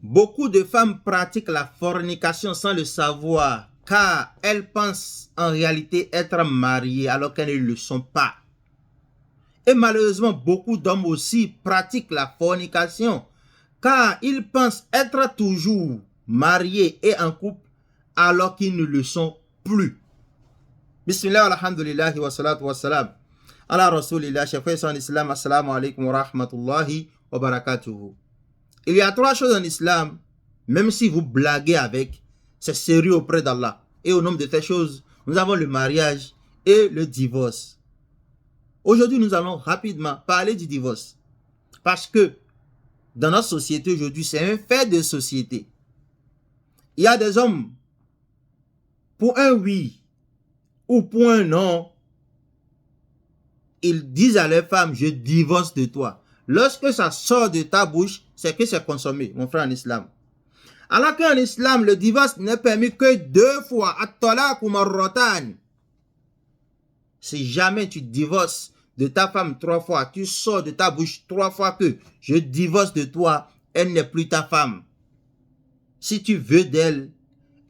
Beaucoup de femmes pratiquent la fornication sans le savoir, car elles pensent en réalité être mariées alors qu'elles ne le sont pas. Et malheureusement, beaucoup d'hommes aussi pratiquent la fornication, car ils pensent être toujours mariés et en couple alors qu'ils ne le sont plus. Bismillah, alhamdulillah, wa salatu wa salam. Ala rasulillah, chers frères en islam, assalamu alaikum wa rahmatullahi wa barakatuhu. Il y a trois choses en islam, même si vous blaguez avec, c'est sérieux auprès d'Allah. Et au nombre de ces choses, nous avons le mariage et le divorce. Aujourd'hui, nous allons rapidement parler du divorce. Parce que dans notre société aujourd'hui, c'est un fait de société. Il y a des hommes, pour un oui ou pour un non, ils disent à leurs femmes, je divorce de toi. Lorsque ça sort de ta bouche, c'est que c'est consommé, mon frère en islam. Alors qu'en islam, le divorce n'est permis que 2 fois. At-talaq ou marratan. Si jamais tu divorces de ta femme 3 fois, tu sors de ta bouche 3 fois que je divorce de toi, elle n'est plus ta femme. Si tu veux d'elle,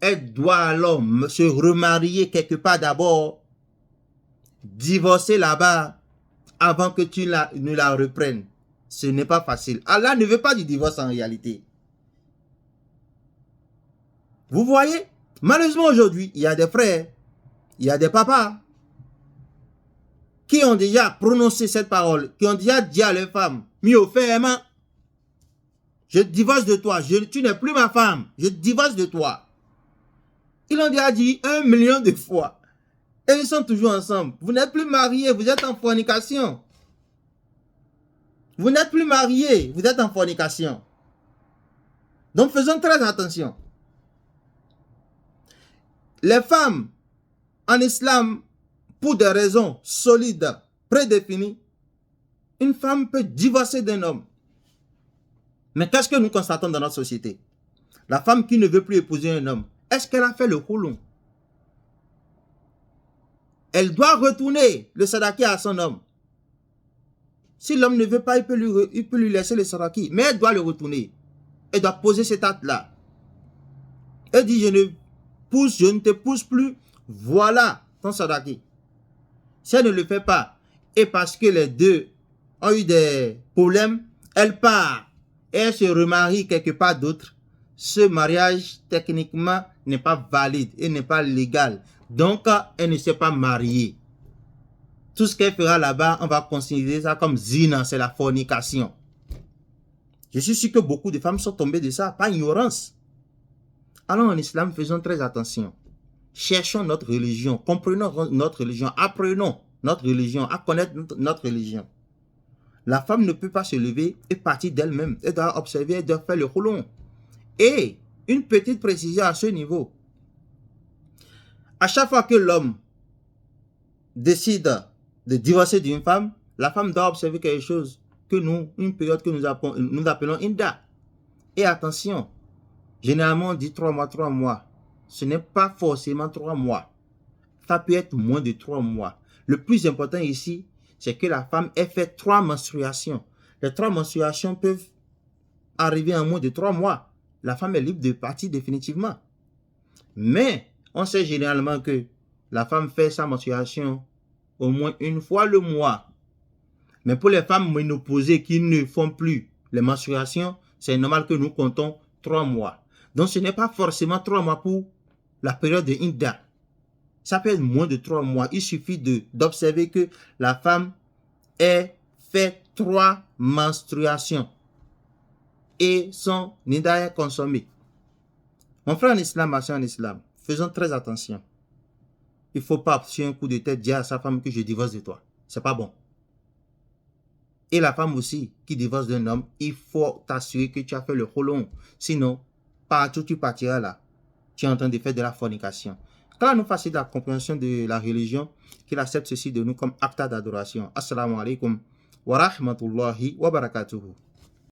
elle doit alors se remarier quelque part d'abord, divorcer là-bas avant que tu ne la reprennes. Ce n'est pas facile. Allah ne veut pas du divorce en réalité. Vous voyez, malheureusement aujourd'hui, il y a des frères, il y a des papas qui ont déjà prononcé cette parole, qui ont déjà dit à leurs femmes, mieux fermement, je divorce de toi, tu n'es plus ma femme, je divorce de toi. Ils l'ont déjà dit 1 million de fois. Et ils sont toujours ensemble. Vous n'êtes plus mariés, vous êtes en fornication. Vous n'êtes plus mariés, vous êtes en fornication. Donc faisons très attention. Les femmes en islam, pour des raisons solides, prédéfinies, une femme peut divorcer d'un homme. Mais qu'est-ce que nous constatons dans notre société? La femme qui ne veut plus épouser un homme, est-ce qu'elle a fait le khoulon? Elle doit retourner le sadaki à son homme. Si l'homme ne veut pas, il peut lui laisser le sadaki. Mais elle doit le retourner. Elle doit poser cet acte-là. Elle dit, je ne te pousse plus. Voilà ton sadaki. Si elle ne le fait pas, et parce que les deux ont eu des problèmes, elle part et elle se remarie quelque part d'autre. Ce mariage, techniquement, n'est pas valide et n'est pas légal. Donc, elle ne s'est pas mariée. Tout ce qu'elle fera là-bas, on va considérer ça comme zina, c'est la fornication. Je suis sûr que beaucoup de femmes sont tombées de ça par ignorance. Alors en islam, faisons très attention. Cherchons notre religion, comprenons notre religion, apprenons notre religion, à connaître notre religion. La femme ne peut pas se lever et partir d'elle-même. Elle doit observer, elle doit faire le khoulon. Et une petite précision à ce niveau. À chaque fois que l'homme décide de divorcer d'une femme, la femme doit observer quelque chose que une période que nous appelons Inda. Et attention, généralement on dit 3 mois, 3 mois. Ce n'est pas forcément 3 mois. Ça peut être moins de 3 mois. Le plus important ici, c'est que la femme ait fait 3 menstruations. Les 3 menstruations peuvent arriver en moins de 3 mois. La femme est libre de partir définitivement. Mais on sait généralement que la femme fait sa menstruation au moins 1 fois le mois. Mais pour les femmes ménopausées qui ne font plus les menstruations, c'est normal que nous comptons 3 mois. Donc ce n'est pas forcément 3 mois pour la période de Inda. Ça peut être moins de 3 mois. Il suffit d'observer que la femme ait fait 3 menstruations et son Inda est consommé. Mon frère en islam, ma soeur en islam, faisons très attention. Il ne faut pas, sur un coup de tête, dire à sa femme que je divorce de toi. C'est pas bon. Et la femme aussi qui divorce d'un homme, il faut t'assurer que tu as fait le khoulon. Sinon, partout tu partiras là. Tu es en train de faire de la fornication. Qu'Allah nous facilite la compréhension de la religion, qu'il accepte ceci de nous comme acte d'adoration. Assalamu alaikum wa rahmatullahi wa barakatuhu.